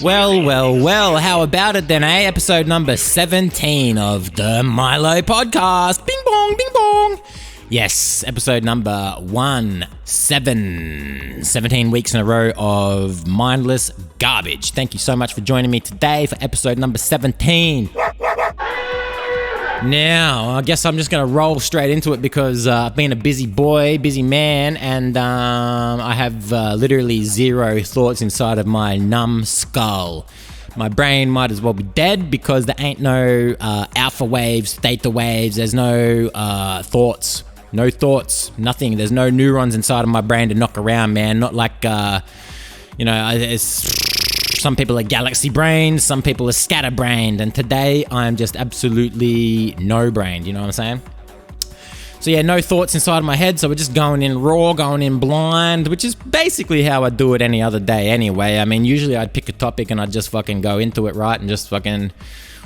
Well, how about it then, eh? Episode number 17 of the Milo Podcast. Bing bong, bing bong. Yes, episode number 17 weeks in a row of mindless garbage. Thank you so much for joining me today for episode number 17. Now, I guess I'm just going to roll straight into it because I've been a busy boy, busy man, and I have literally zero thoughts inside of my numb skull. My brain might as well be dead because there ain't no alpha waves, theta waves, there's no thoughts. No thoughts, nothing. There's no neurons inside of my brain to knock around, man. Not like, some people are galaxy brained, some people are scatterbrained, and today I'm just absolutely no brained, you know what I'm saying? So yeah, no thoughts inside of my head, so we're just going in raw, going in blind, which is basically how I do it any other day anyway. I mean, usually I'd pick a topic and I'd just fucking go into it, right, and just fucking,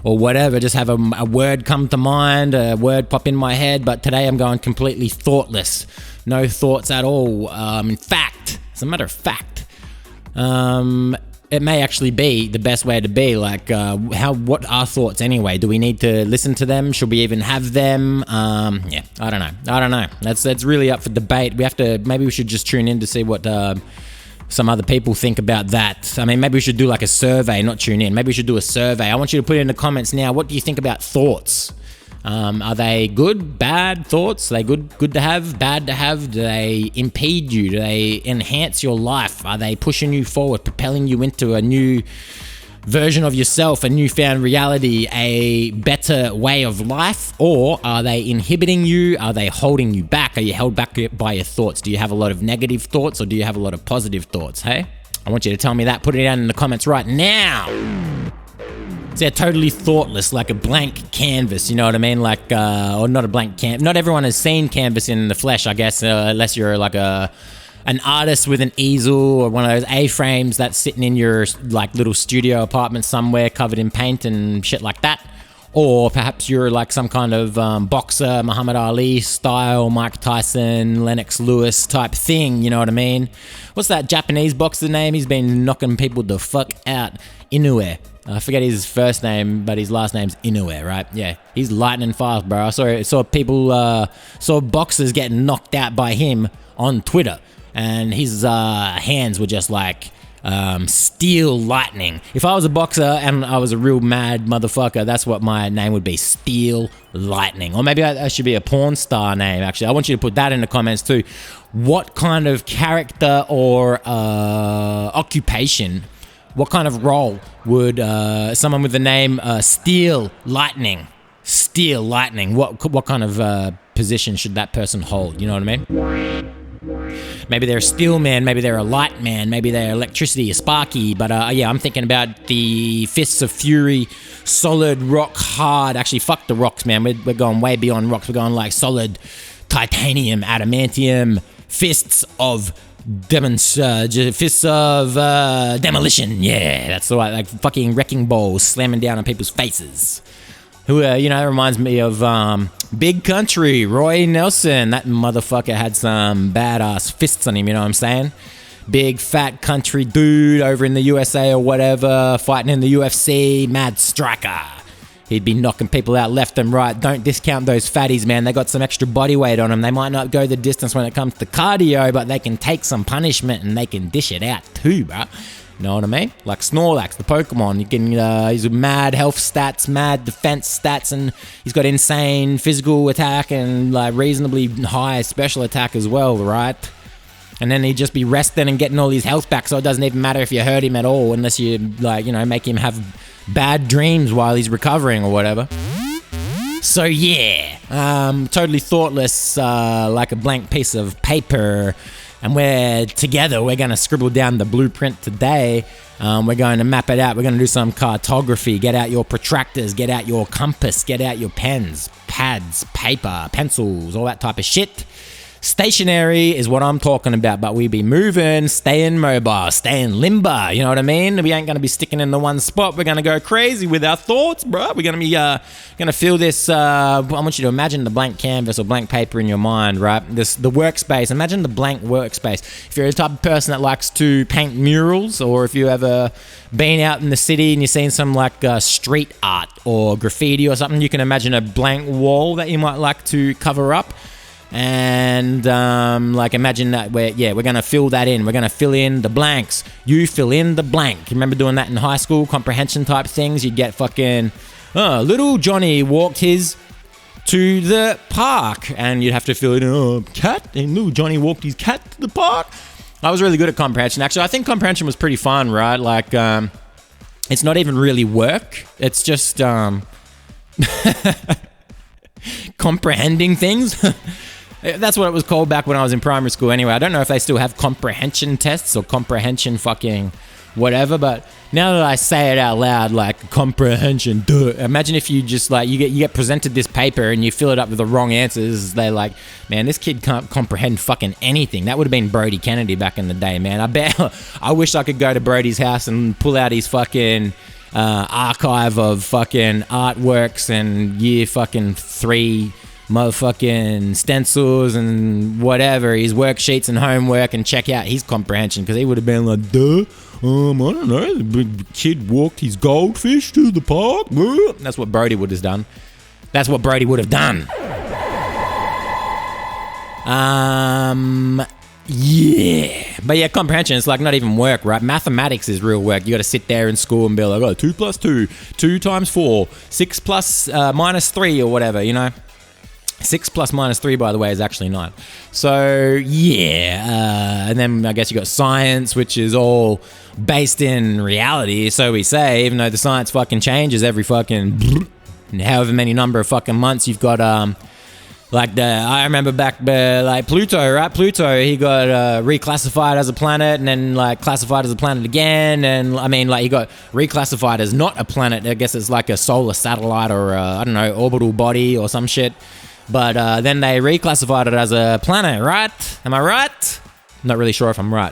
or whatever, just have a word come to mind, a word pop in my head, but today I'm going completely thoughtless. No thoughts at all. In fact, as a matter of fact, it may actually be the best way to be. Like, what are thoughts anyway? Do we need to listen to them? Should we even have them? Yeah, I don't know. That's really up for debate. Maybe we should just tune in to see what some other people think about that. I mean, maybe we should do like a survey, not tune in. Maybe we should do a survey. I want you to put it in the comments now. What do you think about thoughts? Are they good, bad thoughts? Are they good to have, bad to have? Do they impede you? Do they enhance your life? Are they pushing you forward, propelling you into a new version of yourself, a newfound reality, a better way of life? Or are they inhibiting you? Are they holding you back? Are you held back by your thoughts? Do you have a lot of negative thoughts or do you have a lot of positive thoughts, hey? I want you to tell me that. Put it down in the comments right now. So they're totally thoughtless, like a blank canvas, you know what I mean? Like, or not a blank canvas. Not everyone has seen canvas in the flesh, I guess, unless you're like an artist with an easel or one of those A-frames that's sitting in your like little studio apartment somewhere covered in paint and shit like that. Or perhaps you're like some kind of boxer, Muhammad Ali style, Mike Tyson, Lennox Lewis type thing, you know what I mean? What's that Japanese boxer name? He's been knocking people the fuck out. Inoue. I forget his first name, but his last name's Inoue, right? Yeah, he's lightning fast, bro. I saw boxers getting knocked out by him on Twitter, and his hands were just like steel lightning. If I was a boxer and I was a real mad motherfucker, that's what my name would be, Steel Lightning. Or maybe I should be a porn star name, actually. I want you to put that in the comments too. What kind of character or occupation, what kind of role would someone with the name Steel Lightning, what kind of position should that person hold? You know what I mean? Maybe they're a steel man, maybe they're a light man, maybe they're electricity, a sparky, but yeah, I'm thinking about the fists of fury, solid rock hard. Actually, fuck the rocks, man. We're going way beyond rocks. We're going like solid titanium, adamantium, fists of demolition. Yeah, that's the right, like fucking wrecking balls slamming down on people's faces. Who, reminds me of Big Country, Roy Nelson. That motherfucker had some badass fists on him, you know what I'm saying? Big fat country dude over in the USA or whatever, fighting in the UFC, mad striker. He'd be knocking people out left and right. Don't discount those fatties, man. They got some extra body weight on them. They might not go the distance when it comes to cardio, but they can take some punishment and they can dish it out too, bro. Know what I mean? Like Snorlax, the Pokemon. You can, he's mad health stats, mad defense stats, and he's got insane physical attack and like reasonably high special attack as well, right? And then he'd just be resting and getting all his health back, so it doesn't even matter if you hurt him at all, unless you make him have bad dreams while he's recovering or whatever. So yeah, totally thoughtless, like a blank piece of paper. And we're going to scribble down the blueprint today. We're going to map it out. We're going to do some cartography. Get out your protractors, get out your compass, get out your pens, pads, paper, pencils, all that type of shit. Stationary is what I'm talking about, but we be moving, staying mobile, staying limber, you know what I mean? We ain't going to be sticking in the one spot. We're going to go crazy with our thoughts, bro. We're going to be going to feel this, I want you to imagine the blank canvas or blank paper in your mind, right? The workspace. Imagine the blank workspace. If you're the type of person that likes to paint murals, or if you ever been out in the city and you've seen some like street art or graffiti or something, you can imagine a blank wall that you might like to cover up. And like imagine that we're going to fill that in. We're going to fill in the blanks. You fill in the blank. You remember doing that in high school, comprehension type things? You'd get fucking, little Johnny walked his to the park, and you'd have to fill in, cat, and little Johnny walked his cat to the park. I was really good at comprehension. Actually, I think comprehension was pretty fun, right? Like, it's not even really work. It's just comprehending things. That's what it was called back when I was in primary school anyway. I don't know if they still have comprehension tests or comprehension fucking whatever, but now that I say it out loud, like comprehension, duh. Imagine if you just like, you get presented this paper and you fill it up with the wrong answers. They're like, man, this kid can't comprehend fucking anything. That would have been Brodie Kennedy back in the day, man. I wish I could go to Brodie's house and pull out his fucking archive of fucking artworks and year fucking 3 motherfucking stencils and whatever, his worksheets and homework, and check out his comprehension, because he would have been like, duh, I don't know, the kid walked his goldfish to the park. That's what Brodie would have done. That's what Brodie would have done. Yeah. But yeah, comprehension, it's like not even work, right? Mathematics is real work. You got to sit there in school and be like, oh, 2 plus 2, 2 times 4, 6 plus minus 3 or whatever, you know? 6 plus minus 3, by the way, is actually 9. So, yeah. And then I guess you got science, which is all based in reality, so we say, even though the science fucking changes every fucking however many number of fucking months. You've got, I remember back, like Pluto, right? Pluto, he got reclassified as a planet, and then like classified as a planet again, and I mean, like he got reclassified as not a planet. I guess it's like a solar satellite or I don't know, orbital body or some shit. But then they reclassified it as a planet, right? Am I right? I'm not really sure if I'm right.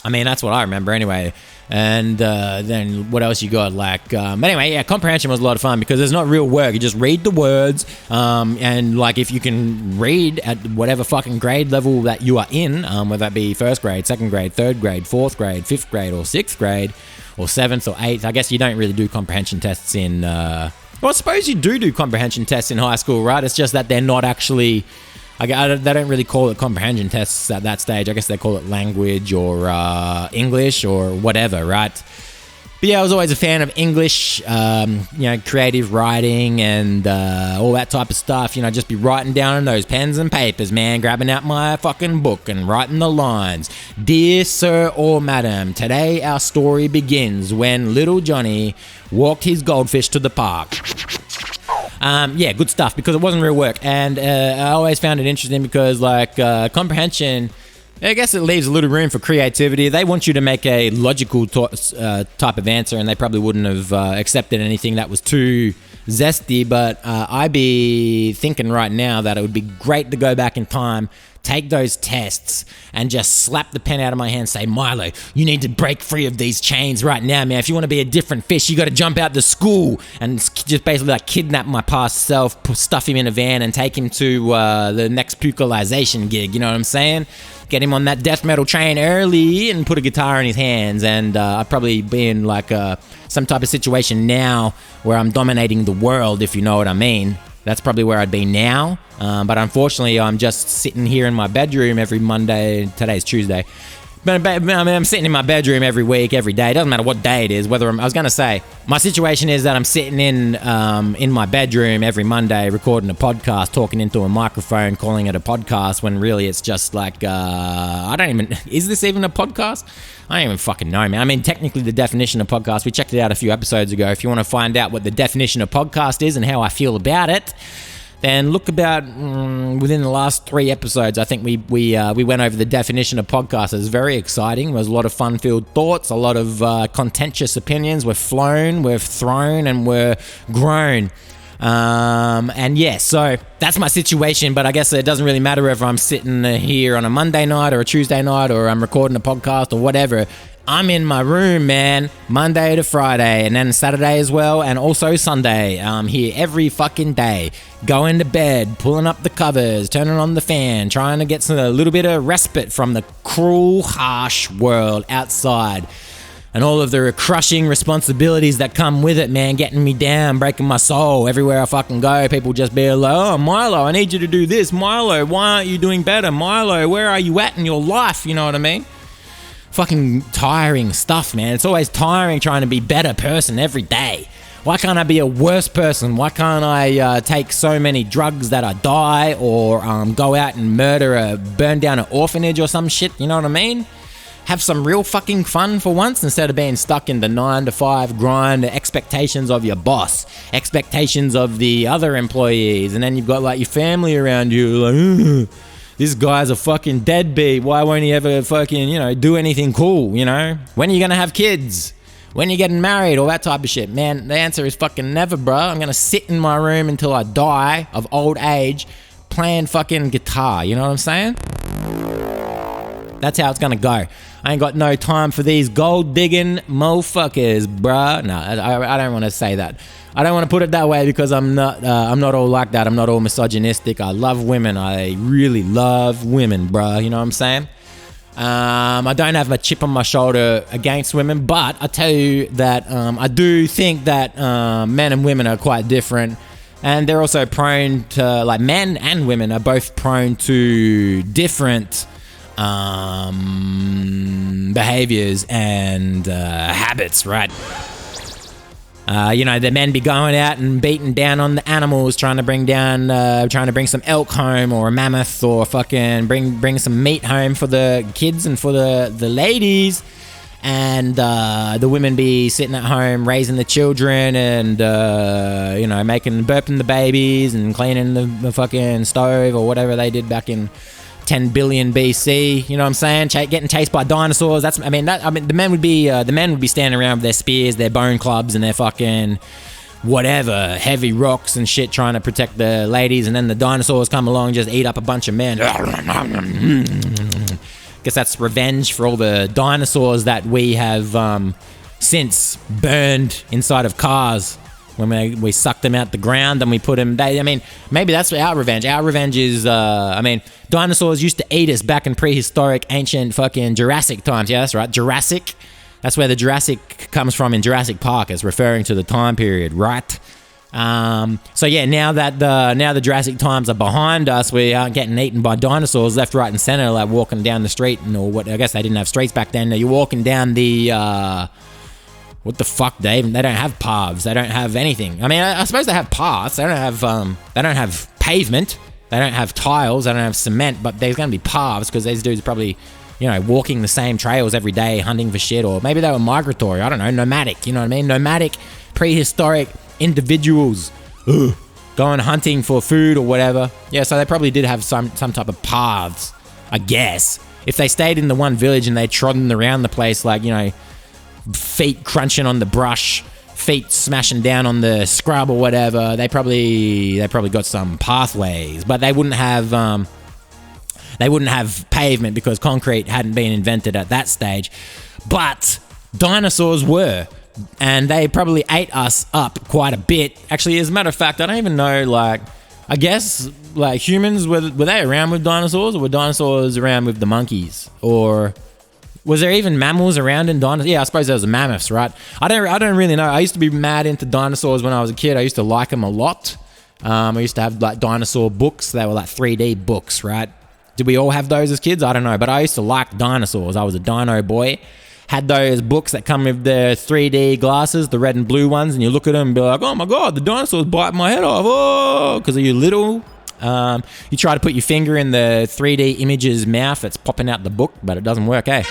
I mean, that's what I remember anyway. And then what else you got? Like, anyway, yeah, comprehension was a lot of fun because there's not real work. You just read the words, and like if you can read at whatever fucking grade level that you are in, whether that be first grade, second grade, third grade, fourth grade, fifth grade, or sixth grade, or seventh or eighth. I guess you don't really do comprehension tests in. Well, I suppose you do comprehension tests in high school, right? It's just that they're not actually... they don't really call it comprehension tests at that stage. I guess they call it language or English or whatever, right? But yeah, I was always a fan of English, creative writing and all that type of stuff. You know, just be writing down on those pens and papers, man, grabbing out my fucking book and writing the lines. Dear Sir or Madam, today our story begins when little Johnny walked his goldfish to the park. Yeah, good stuff, because it wasn't real work. And I always found it interesting because, like, comprehension, I guess it leaves a little room for creativity. They want you to make a logical type of answer, and they probably wouldn't have accepted anything that was too zesty. But I'd be thinking right now that it would be great to go back in time, take those tests, and just slap the pen out of my hand and say, Milo, you need to break free of these chains right now, man. If you want to be a different fish, you got to jump out to school and just basically like kidnap my past self, stuff him in a van and take him to the next pukalization gig, you know what I'm saying? Get him on that death metal train early and put a guitar in his hands, and I'd probably be in like some type of situation now where I'm dominating the world, if you know what I mean. That's probably where I'd be now. But unfortunately, I'm just sitting here in my bedroom every Monday. Today's Tuesday. But I mean, I'm sitting in my bedroom every week, every day. It doesn't matter what day it is. I was going to say, my situation is that I'm sitting in my bedroom every Monday recording a podcast, talking into a microphone, calling it a podcast, when really it's just like, is this even a podcast? I don't even fucking know, man. I mean, technically the definition of podcast, we checked it out a few episodes ago. If you want to find out what the definition of podcast is and how I feel about it, then look about within the last 3 episodes. I think we went over the definition of podcast. It was very exciting. There was a lot of fun-filled thoughts, a lot of contentious opinions. We're flown, we're thrown, and we're grown. And yeah, so that's my situation, but I guess it doesn't really matter if I'm sitting here on a Monday night or a Tuesday night or I'm recording a podcast or whatever. I'm in my room, man, Monday to Friday, and then Saturday as well, and also Sunday. I'm here every fucking day, going to bed, pulling up the covers, turning on the fan, trying to get a little bit of respite from the cruel, harsh world outside. And all of the crushing responsibilities that come with it, man, getting me down, breaking my soul. Everywhere I fucking go, people just be like, oh, Milo, I need you to do this. Milo, why aren't you doing better? Milo, where are you at in your life? You know what I mean? Fucking tiring stuff, man. It's always tiring trying to be a better person every day. Why can't I be a worse person? Why can't I take so many drugs that I die, or go out and burn down an orphanage or some shit? You know what I mean? Have some real fucking fun for once instead of being stuck in the 9-to-5 grind, the expectations of your boss, expectations of the other employees, and then you've got like your family around you like, this guy's a fucking deadbeat. Why won't he ever fucking, do anything cool, When are you going to have kids? When are you getting married? All that type of shit. Man, the answer is fucking never, bro. I'm going to sit in my room until I die of old age playing fucking guitar. You know what I'm saying? That's how it's going to go. I ain't got no time for these gold-digging motherfuckers, bruh. No, I don't want to say that. I don't want to put it that way because I'm not all like that. I'm not all misogynistic. I love women. I really love women, bruh. You know what I'm saying? I don't have a chip on my shoulder against women, but I tell you that I do think that men and women are quite different. And they're also prone to, like, men and women are both prone to different behaviors and habits, right? The men be going out and beating down on the animals, trying to bring some elk home or a mammoth, or fucking bring some meat home for the kids and for the ladies. And the women be sitting at home raising the children and burping the babies and cleaning the fucking stove or whatever they did back in 10 billion BC, you know what I'm saying? Getting chased by dinosaurs. The men would be standing around with their spears, their bone clubs, and their fucking whatever heavy rocks and shit, trying to protect the ladies. And then the dinosaurs come along and just eat up a bunch of men. Guess that's revenge for all the dinosaurs that we have since burned inside of cars. When we sucked them out the ground and we put them... maybe that's our revenge. Our revenge is... dinosaurs used to eat us back in prehistoric, ancient fucking Jurassic times. Yeah, that's right. Jurassic. That's where the Jurassic comes from in Jurassic Park. It's referring to the time period, right? So yeah, now the Jurassic times are behind us, we aren't getting eaten by dinosaurs left, right, and center, like walking down the street I guess they didn't have streets back then. You're walking down the... what the fuck, Dave? They don't have paths. They don't have anything. I suppose they have paths. They don't have pavement. They don't have tiles. They don't have cement. But there's going to be paths because these dudes are probably, walking the same trails every day, hunting for shit. Or maybe they were migratory. I don't know. Nomadic. You know what I mean? Nomadic, prehistoric individuals. Going hunting for food or whatever. Yeah, so they probably did have some type of paths, I guess. If they stayed in the one village and they trodden around the place like, feet crunching on the brush, feet smashing down on the scrub or whatever, they probably got some pathways, but they wouldn't have pavement because concrete hadn't been invented at that stage. But dinosaurs were, and they probably ate us up quite a bit. Actually, as a matter of fact, I don't even know, I guess humans, were they around with dinosaurs, or were dinosaurs around with the monkeys? Or was there even mammals around in dinosaurs? Yeah, I suppose there was mammoths, right? I don't really know. I used to be mad into dinosaurs when I was a kid. I used to like them a lot. I used to have dinosaur books. They were 3D books, right? Did we all have those as kids? I don't know. But I used to like dinosaurs. I was a dino boy. Had those books that come with the 3D glasses, the red and blue ones, and you look at them and be like, oh my God, the dinosaur's biting my head off. Oh, because are you little? You try to put your finger in the 3D image's mouth that's popping out the book, but it doesn't work, eh?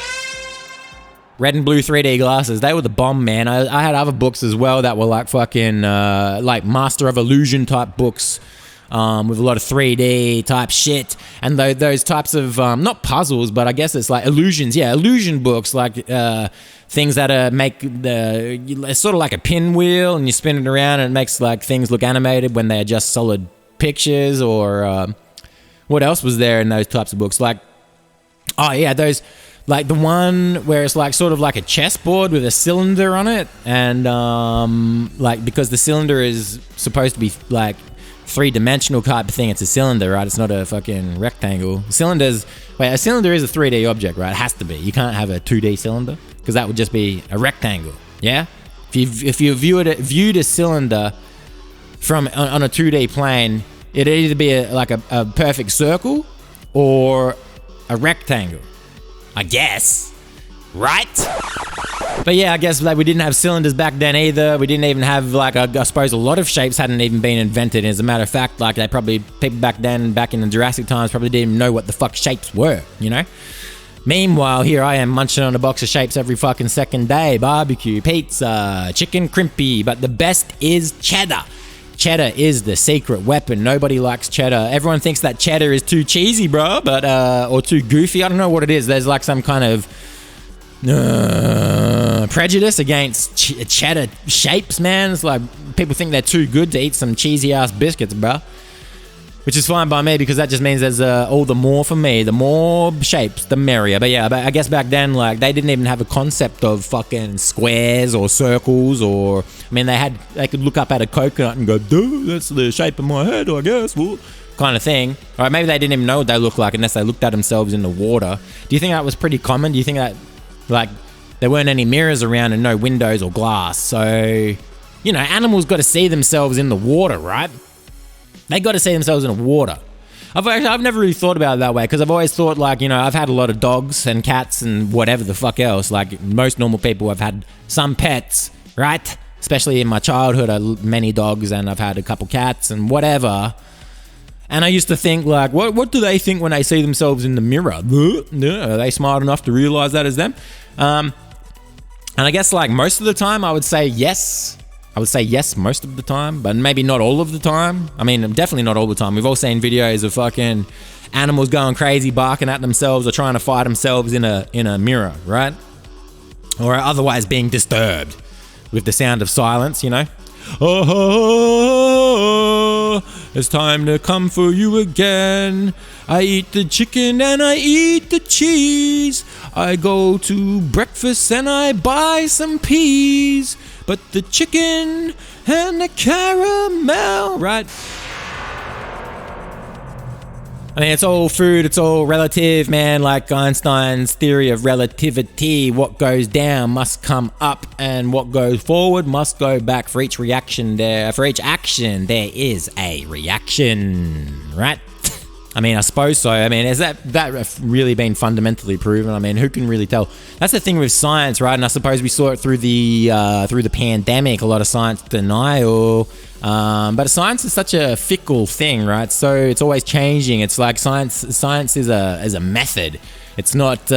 Red and blue 3D glasses, they were the bomb, man. I had other books as well that were fucking Master of Illusion type books, with a lot of 3D type shit, and those types of not puzzles, but I guess it's illusions. Yeah, illusion books, things that make it's sort of like a pinwheel, and you spin it around, and it makes like things look animated when they're just solid pictures. Or what else was there in those types of books? Like, oh yeah, those, like the one where it's like sort of like a chessboard with a cylinder on it, and like, because the cylinder is supposed to be like three-dimensional type of thing, it's a cylinder, right? It's not a fucking rectangle. A cylinder is a 3D object, right? It has to be. You can't have a 2D cylinder, because that would just be a rectangle. Yeah, if you viewed a cylinder from on a 2D plane, it'd either be a perfect circle or a rectangle, I guess, right? But yeah, I guess like we didn't have cylinders back then either. We didn't even have like I suppose a lot of shapes hadn't even been invented. As a matter of fact, like people back then, back in the Jurassic times, probably didn't even know what the fuck shapes were, you know? Meanwhile, here I am munching on a box of shapes every fucking second day. Barbecue, pizza, chicken crimpy, but the best is cheddar. Cheddar is the secret weapon. Nobody likes cheddar. Everyone thinks that cheddar is too cheesy, bro, but or too goofy. I don't know what it is. There's like some kind of prejudice against cheddar shapes, man. It's like people think they're too good to eat some cheesy ass biscuits, bro. Which is fine by me, because that just means there's all the more for me. The more shapes, the merrier. But yeah, I guess back then, like, they didn't even have a concept of fucking squares or circles, or I mean, they could look up at a coconut and go, dude, that's the shape of my head, I guess. Well, kind of thing. All right, maybe they didn't even know what they looked like unless they looked at themselves in the water. Do you think that was pretty common? Do you think that, like, there weren't any mirrors around and no windows or glass? So, you know, animals got to see themselves in the water, right? They got to see themselves in the water. I've never really thought about it that way, because I've always thought, like, you know, I've had a lot of dogs and cats and whatever the fuck else. Like most normal people, I've had some pets, right? Especially in my childhood, many dogs, and I've had a couple cats and whatever. And I used to think, like, what do they think when they see themselves in the mirror? Are they smart enough to realize that as them? And I guess, like, most of the time, I would say yes. I would say yes most of the time, but maybe not all of the time. I mean, definitely not all the time. We've all seen videos of fucking animals going crazy, barking at themselves or trying to fight themselves in a mirror, right? Or otherwise being disturbed with the sound of silence, you know? Oh, it's time to come for you again. I eat the chicken and I eat the cheese. I go to breakfast and I buy some peas. But the chicken and the caramel, right? I mean, it's all food, it's all relative, man. Like Einstein's theory of relativity, what goes down must come up, and what goes forward must go back. For each action, there is a reaction, right? I mean, I suppose so. I mean, has that really been fundamentally proven? I mean, who can really tell? That's the thing with science, right? And I suppose we saw it through the pandemic, a lot of science denial. But science is such a fickle thing, right? So it's always changing. It's like science is a method. It's not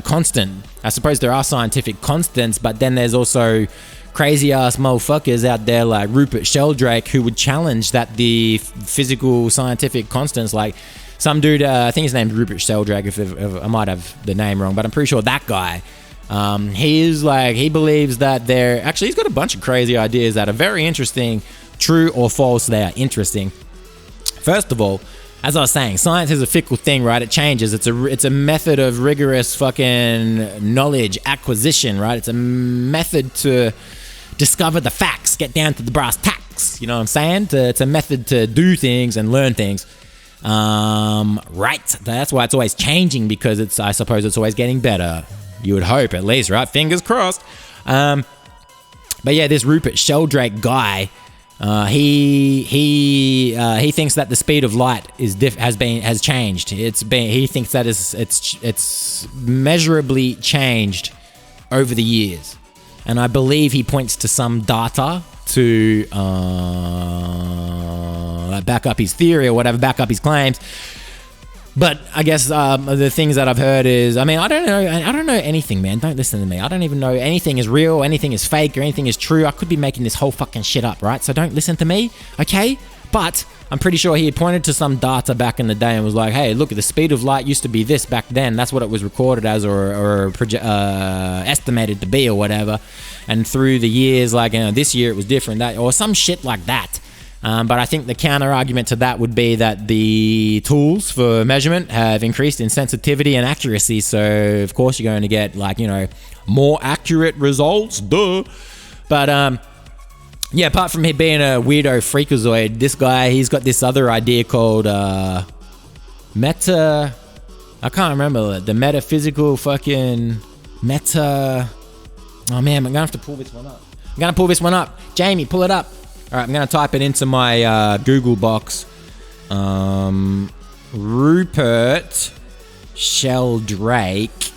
constant. I suppose there are scientific constants, but then there's also crazy ass motherfuckers out there like Rupert Sheldrake who would challenge that the physical scientific constants. Like some dude, I think his name's Rupert Sheldrake, if I might have the name wrong, but I'm pretty sure that guy, he believes that he's got a bunch of crazy ideas that are very interesting. True or false, they are interesting. First of all, as I was saying, science is a fickle thing, right? It changes. It's a method of rigorous fucking knowledge acquisition, right? It's a method to discover the facts, get down to the brass tacks. You know what I'm saying? It's a method to do things and learn things. Right. That's why it's always changing, because I suppose it's always getting better. You would hope, at least, right? Fingers crossed. But yeah, this Rupert Sheldrake guy, he thinks that the speed of light has changed. He thinks that it's measurably changed over the years, and I believe he points to some data to back up his theory or whatever, back up his claims. But I guess the things that I've heard is, I mean, I don't know anything, man. Don't listen to me. I don't even know anything is real, anything is fake, or anything is true. I could be making this whole fucking shit up, right? So don't listen to me, okay? But I'm pretty sure he had pointed to some data back in the day and was like, hey, look, the speed of light used to be this back then. That's what it was recorded as or estimated to be or whatever. And through the years, like, this year it was different, or some shit like that. But I think the counter argument to that would be that the tools for measurement have increased in sensitivity and accuracy. So, of course, you're going to get, like, more accurate results. Duh. But, yeah, apart from him being a weirdo freakazoid, this guy, he's got this other idea called I can't remember the metaphysical fucking meta. Oh, man, I'm going to have to pull this one up. Jamie, pull it up. All right, I'm going to type it into my Google box. Rupert Sheldrake.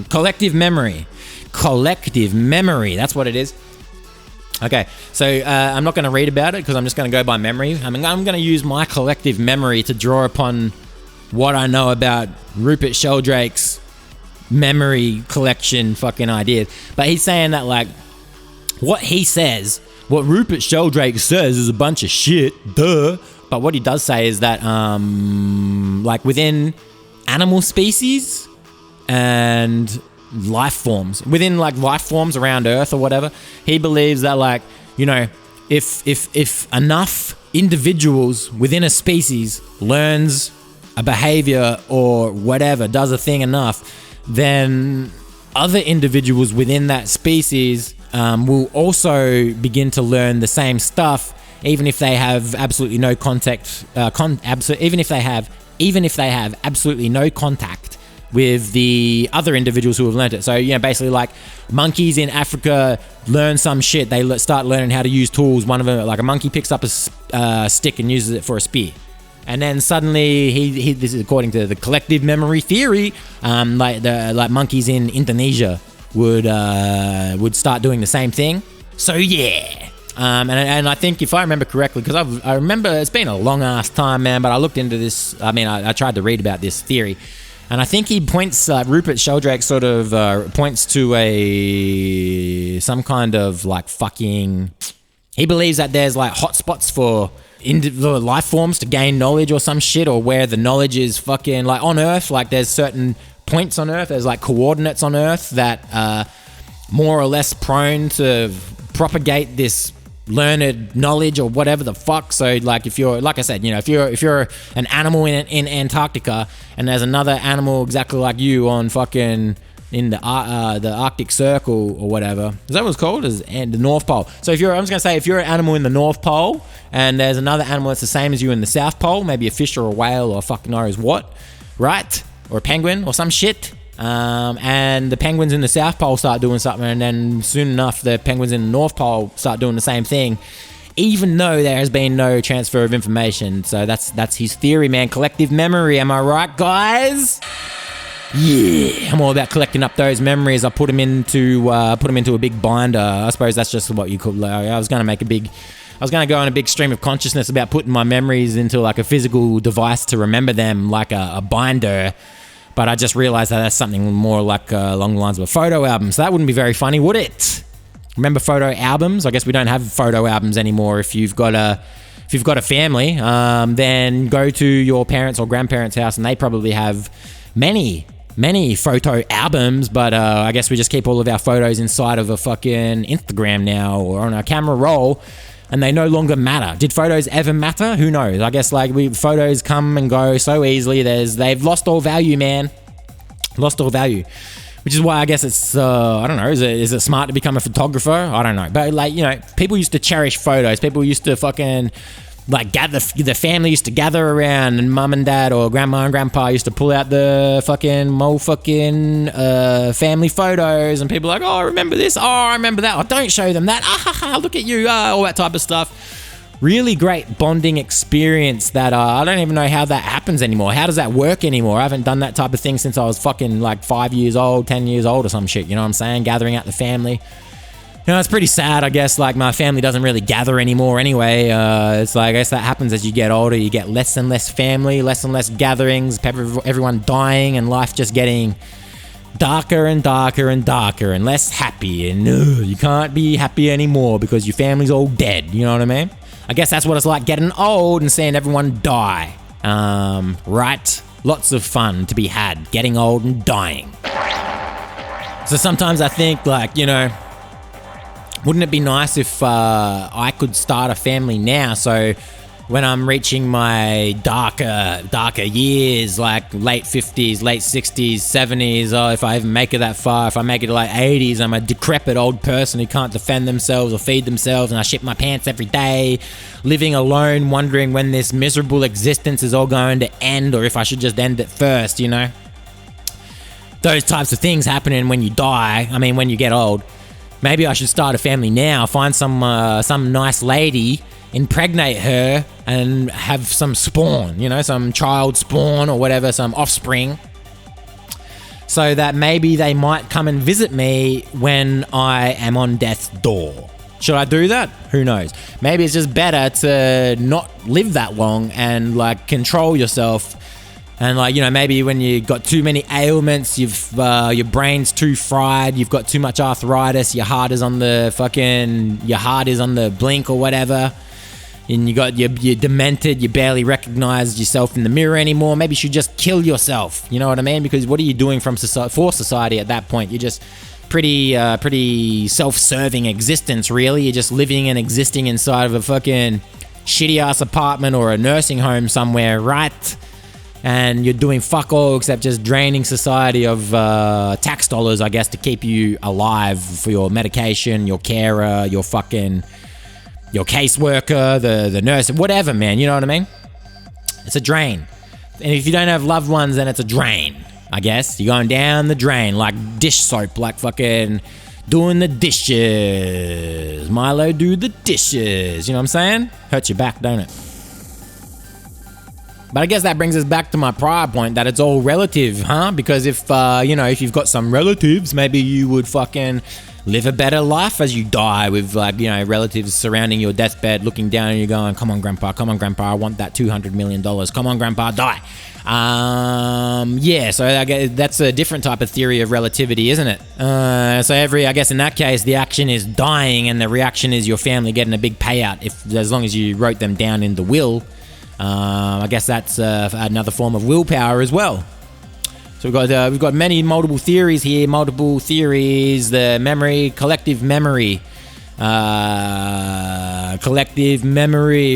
Collective memory. That's what it is. Okay, so I'm not going to read about it because I'm just going to go by memory. I'm going to use my collective memory to draw upon what I know about Rupert Sheldrake's memory collection fucking ideas. But he's saying that, like, what Rupert Sheldrake says is a bunch of shit, duh. But what he does say is that, like, within animal species and life forms, around Earth or whatever, he believes that, like, if enough individuals within a species learns a behavior or whatever, does a thing enough, then other individuals within that species will also begin to learn the same stuff, even if they have absolutely no contact. Even if they have absolutely no contact with the other individuals who have learned it. So, basically, like, monkeys in Africa learn some shit. They start learning how to use tools. One of them, like, a monkey picks up a stick and uses it for a spear. And then suddenly, this is according to the collective memory theory, like monkeys in Indonesia would start doing the same thing. So yeah, and I think if I remember correctly, because I remember it's been a long ass time, man. But I looked into this. I tried to read about this theory, and I think he points. Rupert Sheldrake sort of points to some kind of, like, fucking. He believes that there's, like, hotspots for life forms to gain knowledge or some shit, or where the knowledge is fucking, like, on Earth, like, there's certain points on Earth, there's, like, coordinates on Earth that are more or less prone to propagate this learned knowledge or whatever the fuck. So, like, if you're, like I said, if you're an animal in Antarctica and there's another animal exactly like you on fucking in the Arctic Circle or whatever. Is that what it's called? And the North Pole. So if you're an animal in the North Pole and there's another animal that's the same as you in the South Pole, maybe a fish or a whale or fucking knows what, right? Or a penguin or some shit. And the penguins in the South Pole start doing something, and then soon enough the penguins in the North Pole start doing the same thing, even though there has been no transfer of information. So that's his theory, man. Collective memory, am I right, guys? Yeah, I'm all about collecting up those memories. I put them into a big binder. I suppose that's just what you could. I was going to go on a big stream of consciousness about putting my memories into, like, a physical device to remember them, like a binder. But I just realized that that's something more like along the lines of a photo album. So that wouldn't be very funny, would it? Remember photo albums? I guess we don't have photo albums anymore. If you've got a family, then go to your parents' or grandparents' house, and they probably have many photo albums, but I guess we just keep all of our photos inside of a fucking Instagram now, or on a camera roll, and they no longer matter. Did photos ever matter? Who knows? I guess, like, photos come and go so easily. They've lost all value, man. Lost all value. Which is why I guess it's, I don't know, is it smart to become a photographer? I don't know. But, like, people used to cherish photos. People used to fucking, like, the family used to gather around, and mum and dad or grandma and grandpa used to pull out the family photos, and people are like, oh, I remember this, oh, I remember that, oh, don't show them that, look at you, all that type of stuff. Really great bonding experience that I don't even know how that happens anymore. How does that work anymore? I haven't done that type of thing since I was fucking, like, 5 years old, 10 years old or some shit, you know what I'm saying? Gathering out the family. It's pretty sad, I guess. Like, my family doesn't really gather anymore anyway. It's like, I guess that happens as you get older. You get less and less family, less and less gatherings, everyone dying, and life just getting darker and darker and darker and less happy, and you can't be happy anymore because your family's all dead, you know what I mean? I guess that's what it's like getting old and seeing everyone die. Right? Lots of fun to be had, getting old and dying. So sometimes I think, like, you know, wouldn't it be nice if I could start a family now, so when I'm reaching my darker years, like late 50s, late 60s, 70s, or if I even make it that far, if I make it to like 80s, I'm a decrepit old person who can't defend themselves or feed themselves, and I shit my pants every day, living alone, wondering when this miserable existence is all going to end, or if I should just end it first, you know? Those types of things happening when you die, when you get old. Maybe I should start a family now, find some nice lady, impregnate her, and have some spawn, you know, some child spawn or whatever, some offspring, so that maybe they might come and visit me when I am on death's door. Should I do that? Who knows? Maybe it's just better to not live that long and, like, control yourself. And, like, you know, maybe when you got too many ailments, your brain's too fried, you've got too much arthritis, your heart is on the blink or whatever, and you're demented, you barely recognize yourself in the mirror anymore. Maybe you should just kill yourself. You know what I mean? Because what are you doing for society at that point? You're just pretty self-serving existence, really. You're just living and existing inside of a fucking shitty-ass apartment or a nursing home somewhere, right? And you're doing fuck all except just draining society of tax dollars, I guess, to keep you alive for your medication, your carer, your caseworker, the nurse, whatever, man. You know what I mean? It's a drain. And if you don't have loved ones, then it's a drain, I guess. You're going down the drain like dish soap, like fucking doing the dishes. Milo, do the dishes. You know what I'm saying? Hurts your back, don't it? But I guess that brings us back to my prior point that it's all relative, huh? Because if you've got some relatives, maybe you would fucking live a better life as you die with, like, you know, relatives surrounding your deathbed, looking down and you're going, come on, Grandpa, I want that $200 million. Come on, Grandpa, die. So I guess that's a different type of theory of relativity, isn't it? I guess in that case, the action is dying and the reaction is your family getting a big payout, as long as you wrote them down in the will. I guess that's another form of willpower as well. So we've got multiple theories here. The memory, collective memory,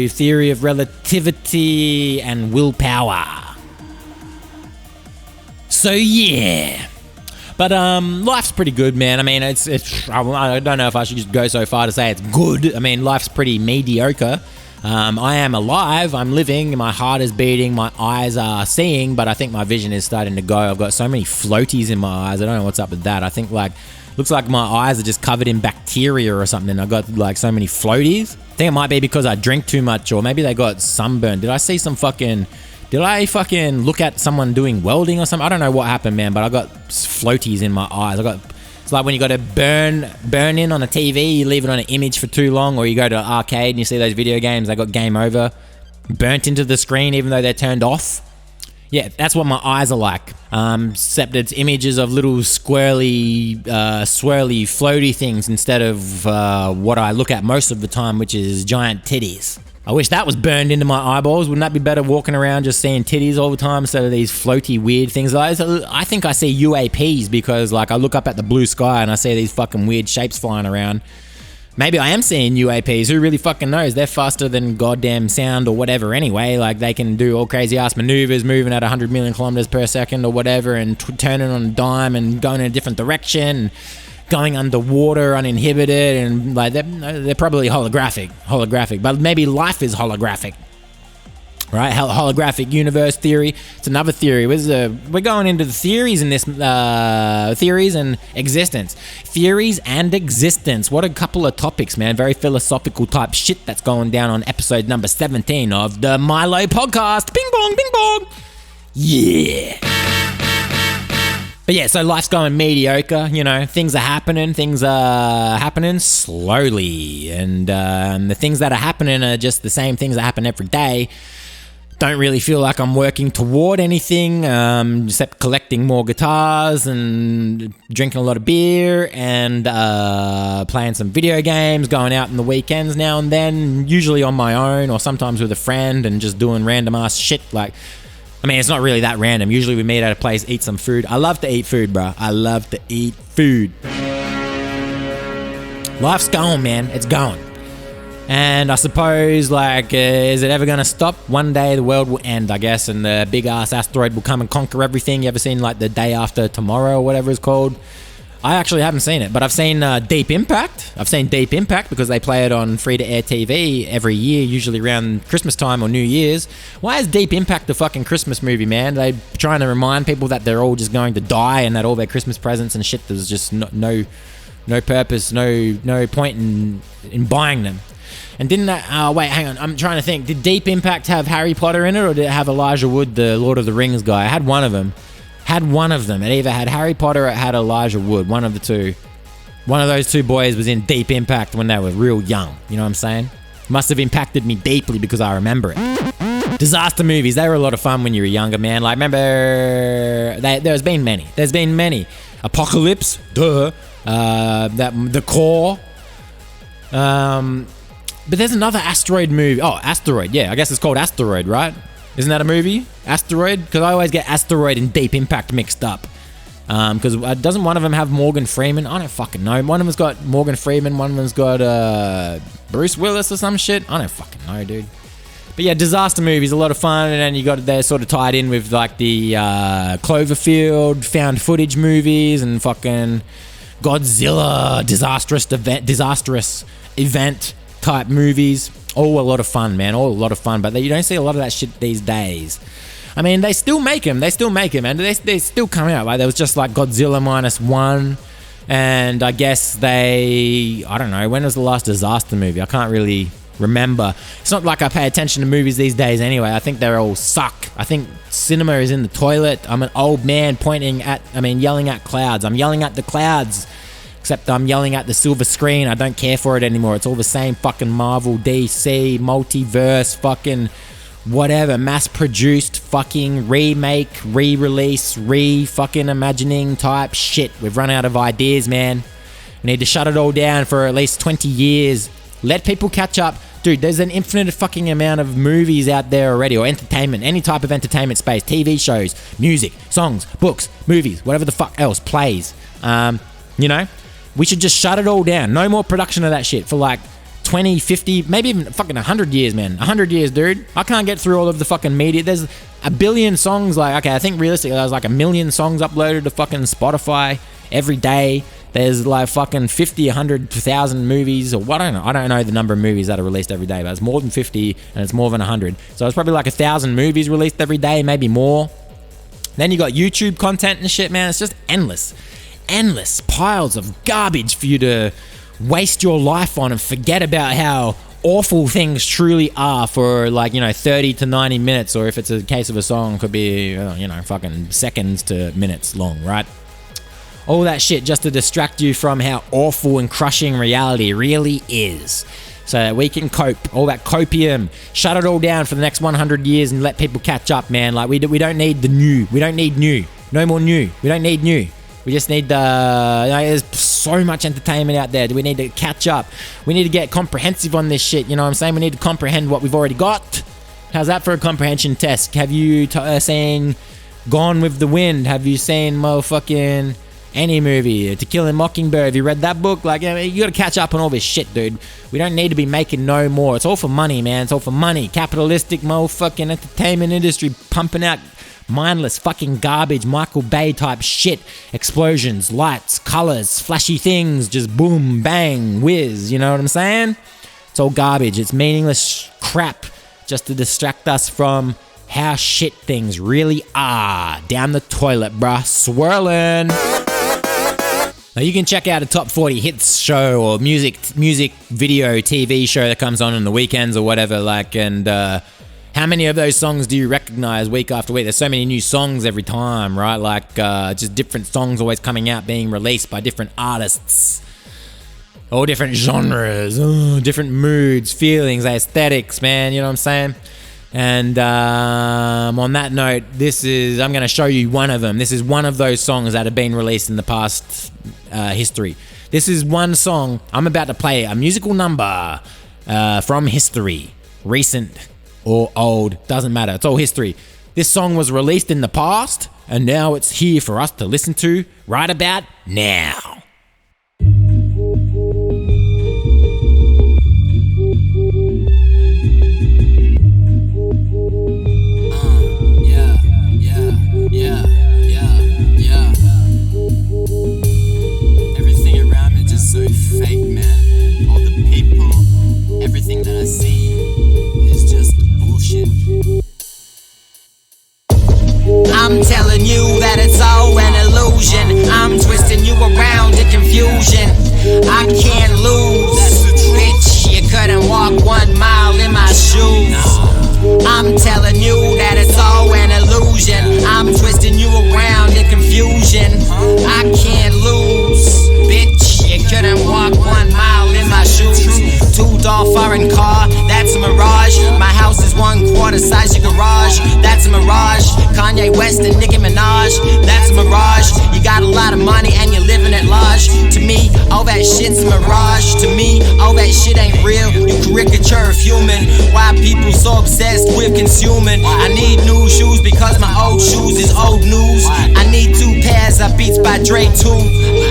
theory of relativity, and willpower. So yeah. But life's pretty good, man. I don't know if I should just go so far to say it's good. Life's pretty mediocre. I am alive, I'm living, my heart is beating, my eyes are seeing, but I think my vision is starting to go. I've got so many floaties in my eyes, I don't know what's up with that. I think, looks like my eyes are just covered in bacteria or something. I've got, so many floaties. I think it might be because I drink too much, or maybe they got sunburned. Did I fucking look at someone doing welding or something? I don't know what happened, man, but I got floaties in my eyes. It's like when you got to burn in on a TV, you leave it on an image for too long, or you go to an arcade and you see those video games, they got game over, burnt into the screen even though they're turned off. Yeah, that's what my eyes are like. Except it's images of little swirly, floaty things instead of what I look at most of the time, which is giant titties. I wish that was burned into my eyeballs. Wouldn't that be better, walking around just seeing titties all the time instead of these floaty weird things? I think I see UAPs because, I look up at the blue sky and I see these fucking weird shapes flying around. Maybe I am seeing UAPs. Who really fucking knows? They're faster than goddamn sound or whatever anyway. They can do all crazy ass maneuvers, moving at 100 million kilometers per second or whatever, and turning on a dime and going in a different direction. Going underwater uninhibited, and they're probably holographic, but maybe life is holographic, right? Holographic universe theory. It's another theory. We're going into the theories in this theories and existence. Theories and existence. What a couple of topics, man. Very philosophical type shit that's going down on episode number 17 of the Milo Podcast. Bing bong, bing bong. Yeah. But yeah, so life's going mediocre, things are happening slowly, and the things that are happening are just the same things that happen every day. Don't really feel like I'm working toward anything, except collecting more guitars and drinking a lot of beer and playing some video games, going out on the weekends now and then, usually on my own or sometimes with a friend, and just doing random ass shit. Like, I mean, it's not really that random. Usually we meet at a place, eat some food. I love to eat food, bro. I love to eat food. Life's going, man. It's going. And I suppose, like, is it ever going to stop? One day the world will end, I guess, and the big-ass asteroid will come and conquer everything. You ever seen, like, The Day After Tomorrow or whatever it's called? I actually haven't seen it, but I've seen Deep Impact. I've seen Deep Impact because they play it on free-to-air TV every year, usually around Christmas time or New Year's. Why is Deep Impact a fucking Christmas movie, man? They're trying to remind people that they're all just going to die and that all their Christmas presents and shit, there's just no purpose, no point in buying them. And didn't that... wait, hang on. I'm trying to think. Did Deep Impact have Harry Potter in it, or did it have Elijah Wood, the Lord of the Rings guy? I had one of them. It either had Harry Potter or it had Elijah Wood. One of the two. One of those two boys was in Deep Impact when they were real young. You know what I'm saying? Must have impacted me deeply because I remember it. Disaster movies. They were a lot of fun when you were younger, man. Like, remember... There's been many. Apocalypse. Duh. The Core. But there's another asteroid movie. Oh, Asteroid. Yeah, I guess it's called Asteroid, right? Isn't that a movie? Asteroid? Because I always get Asteroid and Deep Impact mixed up. Because doesn't one of them have Morgan Freeman? I don't fucking know. One of them's got Morgan Freeman. One of them's got Bruce Willis or some shit. I don't fucking know, dude. But yeah, disaster movies, a lot of fun. And then they're sort of tied in with like the Cloverfield found footage movies and fucking Godzilla disastrous event type movies. All a lot of fun, man. All a lot of fun. But you don't see a lot of that shit these days. I mean, they still make them. And they still come out. Like, there was just like Godzilla -1. And I guess I don't know. When was the last disaster movie? I can't really remember. It's not like I pay attention to movies these days anyway. I think they all suck. I think cinema is in the toilet. I'm an old man yelling at clouds. I'm yelling at the clouds. Except I'm yelling at the silver screen. I don't care for it anymore. It's all the same fucking Marvel, DC, multiverse, fucking whatever, mass-produced fucking remake, re-release, re-fucking imagining type shit. We've run out of ideas, man. We need to shut it all down for at least 20 years. Let people catch up. Dude, there's an infinite fucking amount of movies out there already, or entertainment, any type of entertainment space, TV shows, music, songs, books, movies, whatever the fuck else plays. You know? We should just shut it all down. No more production of that shit for like 20, 50, maybe even fucking 100 years, man. 100 years, dude. I can't get through all of the fucking media. There's a billion songs. Like, okay, I think realistically there's like 1 million songs uploaded to fucking Spotify every day. There's like fucking 50, 100,000 movies, or what, I don't know the number of movies that are released every day, but it's more than 50 and it's more than 100. So it's probably like 1,000 movies released every day, maybe more. Then you got YouTube content and shit, man. It's just endless piles of garbage for you to waste your life on and forget about how awful things truly are for 30 to 90 minutes, or if it's a case of a song, could be fucking seconds to minutes long, right? All that shit just to distract you from how awful and crushing reality really is, so that we can cope. All that copium, shut it all down for the next 100 years and let people catch up, man. Like, we don't need the new. We don't need new. No more new. We don't need new. We just need there's so much entertainment out there. We need to catch up. We need to get comprehensive on this shit, you know what I'm saying? We need to comprehend what we've already got. How's that for a comprehension test? Have you seen Gone with the Wind? Have you seen motherfucking any movie? To Kill a Mockingbird? Have you read that book? Like, you gotta catch up on all this shit, dude. We don't need to be making no more. It's all for money, man. It's all for money. Capitalistic motherfucking entertainment industry pumping out mindless fucking garbage, Michael Bay type shit. Explosions, lights, colors, flashy things, just boom, bang, whiz, you know what I'm saying? It's all garbage. It's meaningless crap just to distract us from how shit things really are. Down the toilet, bruh. Swirling. Now you can check out a top 40 hits show or music video TV show that comes on the weekends or whatever, and how many of those songs do you recognize week after week? There's so many new songs every time, right? Like, just different songs always coming out, being released by different artists. All different genres, different moods, feelings, aesthetics, man, you know what I'm saying? And on that note, I'm going to show you one of them. This is one of those songs that have been released in the past history. This is one song. I'm about to play a musical number from history. Recent or old, doesn't matter. It's all history. This song was released in the past, and now it's here for us to listen to right about now. Everything around me just so fake, man. All the people, everything that I see is just bullshit. I'm telling you that it's all an illusion. I'm twisting you around in confusion. I can't lose, bitch. You couldn't walk 1 mile in my shoes. I'm telling you that it's all an illusion. I'm twisting you around in confusion. I can't lose, bitch. You couldn't walk 1 mile in my shoes. Two-door foreign car, that's a mirage. My house is 1/4 size your garage. That's a mirage. Kanye West and Nicki Minaj, that's a mirage. You got a lot of money and you're living at large. To me, all that shit's a mirage. To me, all that shit ain't real. You caricature of human. Why people so obsessed with consuming? I need new shoes because my old shoes is old news. I need 2 pairs of Beats by Dre too.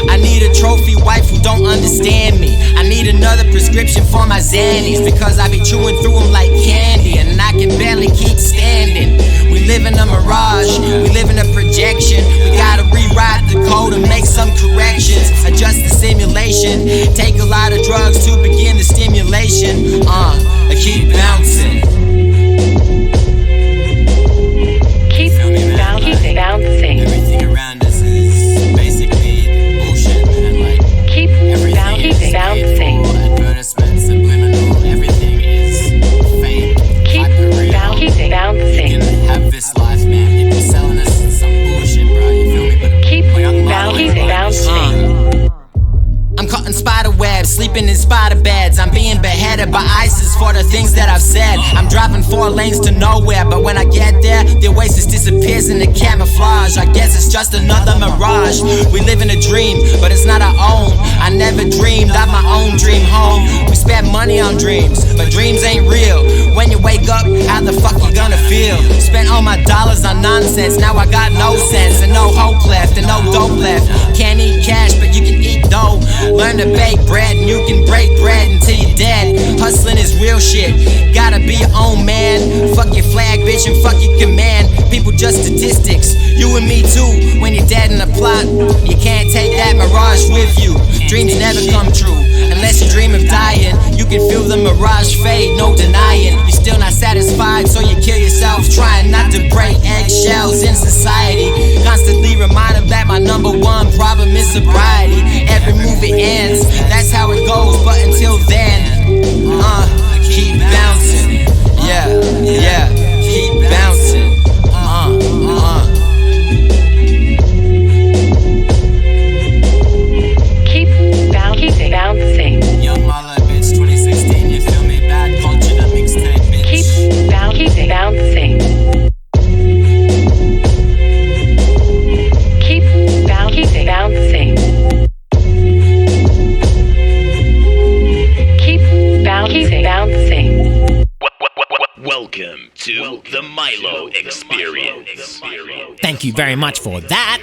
I need a trophy wife who don't understand me. I need another prescription for my Xannies because I be chewing through them like candy and I can barely keep standing. We live in a mirage, we live in a projection. We gotta rewrite the code and make some corrections. Adjust the simulation, take a lot of drugs to begin the stimulation. I keep bouncing. Keep bouncing. Everything around us is basically bullshit, man. Like, Keep bouncing. Advertisements, subliminal, everything is fake. Keep bouncing. You can have this life, man. People selling us some bullshit, bro. You feel me? But Keep bouncing. I'm caught in spider webs, sleeping in spider beds. I'm being beheaded by ISIS for the things that I've said. I'm driving 4 lanes to nowhere, but when I get there, the oasis disappears in the camouflage. I guess it's just another mirage. We live in a dream, but it's not our own. I never dreamed of my own dream home. We spend money on dreams, but dreams ain't real. When you wake up, how the fuck you gonna feel? Spent all my dollars on nonsense, now I got no sense and no hope left and no dope left. Can't eat cash, but you can eat dough. Learn to bake bread and you can break bread until you're dead. Hustling is real shit, gotta be your own man. Fuck your flag, bitch, and fuck your command. People just statistics, you and me too. When you're dead in a plot, you can't take that mirage with you. Dreams never come true, unless you dream of dying. You can feel the mirage fade, no denying. You're still not satisfied, so you kill yourself, trying not to break eggshells in society. Constantly reminded that my #1 problem is sobriety. Every move it ends, that's how it goes, but until then, keep bouncing. Yeah, keep bouncing. Keep bouncing. Young Milo, bitch, 2016, you feel me? Bad culture, the mixtape, bitch. Keep bouncing. Keep bouncing. Keep bouncing. Welcome to the Milo Experience. Thank you very much for that.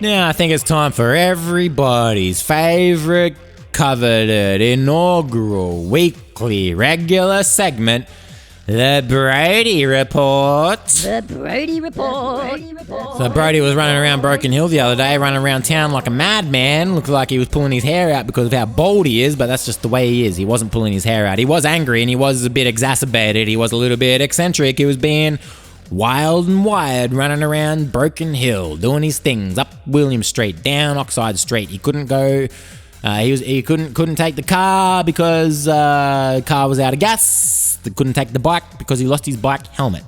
Now I think it's time for everybody's favorite coveted inaugural weekly regular segment, the Brodie Report. The Brodie Report. So Brodie was running around Broken Hill the other day, running around town like a madman. Looked like he was pulling his hair out because of how bald he is, but that's just the way he is. He wasn't pulling his hair out. He was angry and he was a bit exacerbated. He was a little bit eccentric. He was being wild and wired, running around Broken Hill, doing his things up William Street, down Oxide Street. He couldn't go. He couldn't take the car because the car was out of gas. He couldn't take the bike because he lost his bike helmet.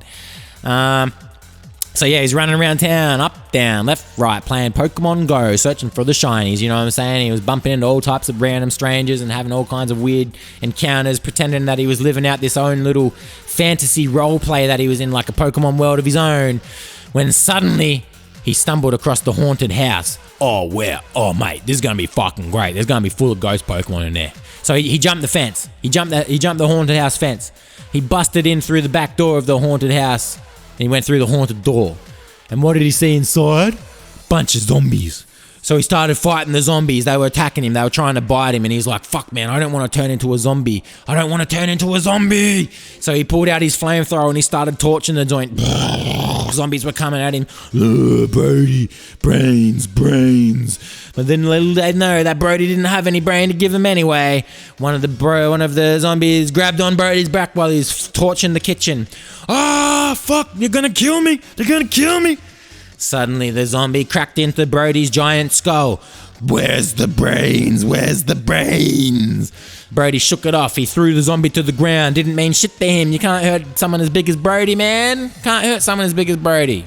So yeah, he's running around town, up, down, left, right, playing Pokemon Go, searching for the shinies, you know what I'm saying? He was bumping into all types of random strangers and having all kinds of weird encounters, pretending that he was living out this own little fantasy role play that he was in like a Pokemon world of his own, when suddenly he stumbled across the haunted house. Oh, wow. Oh, mate, this is going to be fucking great. There's going to be full of ghost Pokemon in there. So he jumped the fence. He jumped the haunted house fence. He busted in through the back door of the haunted house. And he went through the haunted door. And what did he see inside? Bunch of zombies. So he started fighting the zombies. They were attacking him. They were trying to bite him. And he's like, fuck, man, I don't want to turn into a zombie. I don't want to turn into a zombie. So he pulled out his flamethrower and he started torching the joint. Zombies were coming at him. Brodie, brains. But then little they know that Brodie didn't have any brain to give him anyway. One of the zombies grabbed on Brodie's back while he's torching the kitchen. Ah, fuck, you're gonna kill me. They're gonna kill me. Suddenly the zombie cracked into Brodie's giant skull. Where's the brains? Brodie shook it off. He threw the zombie to the ground. Didn't mean shit to him. You can't hurt someone as big as Brodie, man. Can't hurt someone as big as Brodie.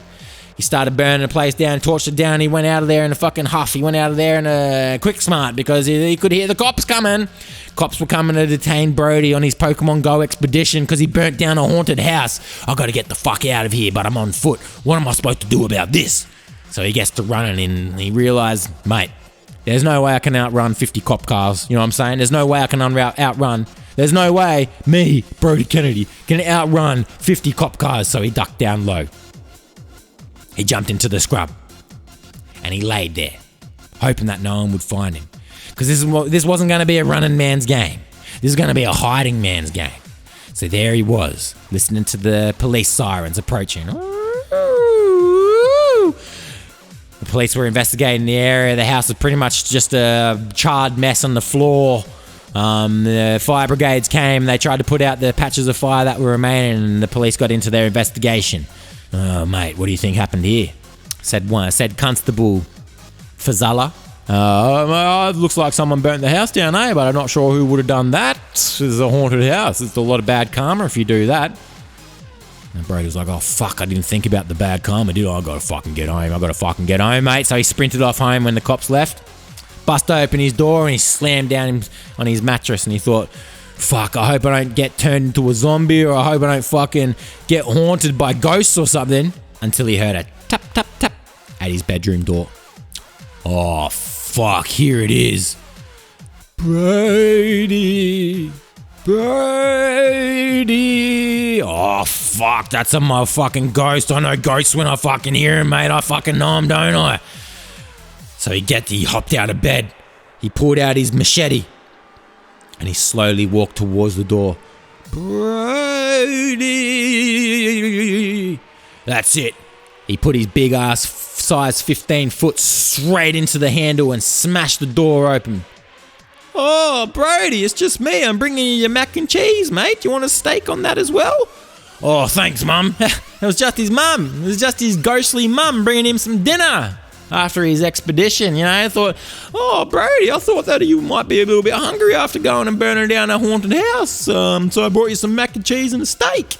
He started burning the place down, torched it down. He went out of there in a fucking huff. He went out of there in a quick smart because he could hear the cops coming. Cops were coming to detain Brodie on his Pokemon Go expedition because he burnt down a haunted house. I got to get the fuck out of here, but I'm on foot. What am I supposed to do about this? So he gets to running and he realised, mate, there's no way I can outrun 50 cop cars. You know what I'm saying? There's no way I can outrun. There's no way me, Brodie Kennedy, can outrun 50 cop cars. So he ducked down low. He jumped into the scrub and he laid there, hoping that no one would find him. Because this wasn't going to be a running man's game. This is going to be a hiding man's game. So there he was, listening to the police sirens approaching. The police were investigating the area. The house was pretty much just a charred mess on the floor. The fire brigades came. They tried to put out the patches of fire that were remaining, and the police got into their investigation. Oh, mate, what do you think happened here? Said Constable Fazala. It looks like someone burnt the house down, but I'm not sure who would have done that. It's a haunted house. It's a lot of bad karma if you do that. And Brodie was like, oh, fuck, I didn't think about the bad karma, did I? I gotta fucking get home, mate. So he sprinted off home when the cops left, bust open his door, and he slammed down on his mattress, and he thought, fuck, I hope I don't get turned into a zombie, or I hope I don't fucking get haunted by ghosts or something, until he heard a tap, tap, tap at his bedroom door. Oh, fuck, here it is. Brodie. Oh, fuck, that's a motherfucking ghost. I know ghosts when I fucking hear him, mate. I fucking know him, don't I? So he hopped out of bed. He pulled out his machete. And he slowly walked towards the door. Brodie. That's it. He put his big ass size 15 foot straight into the handle and smashed the door open. Oh, Brodie, it's just me. I'm bringing you your mac and cheese, mate. You want a steak on that as well? Oh, thanks, Mum. It was just his mum. It was just his ghostly mum bringing him some dinner after his expedition, you know. I thought, oh, Brodie, I thought that you might be a little bit hungry after going and burning down a haunted house. So I brought you some mac and cheese and a steak.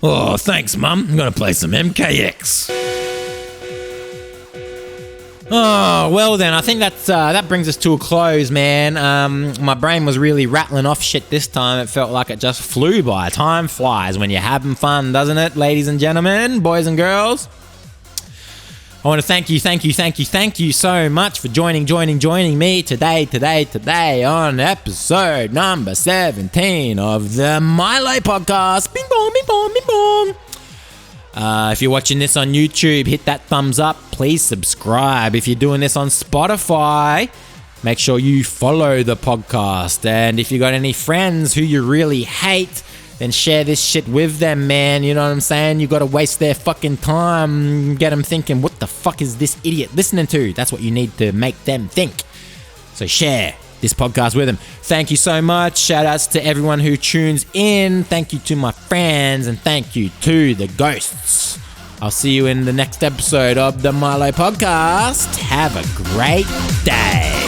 Oh, thanks, Mum. I'm going to play some MKX. Oh, well then, I think that brings us to a close, man. My brain was really rattling off shit this time. It felt like it just flew by. Time flies when you're having fun, doesn't it, ladies and gentlemen, boys and girls? I want to thank you so much for joining me today on episode number 17 of the Milo Podcast. Bing bong, bing bong, bing bong. If you're watching this on YouTube, hit that thumbs up. Please subscribe. If you're doing this on Spotify, make sure you follow the podcast. And if you got any friends who you really hate, then share this shit with them, man. You know what I'm saying? You got to waste their fucking time. Get them thinking, what the fuck is this idiot listening to? That's what you need to make them think. So share this podcast with them. Thank you so much. Shout outs to everyone who tunes in. Thank you to my friends, and thank you to the ghosts. I'll see you in the next episode of the Milo Podcast. Have a great day.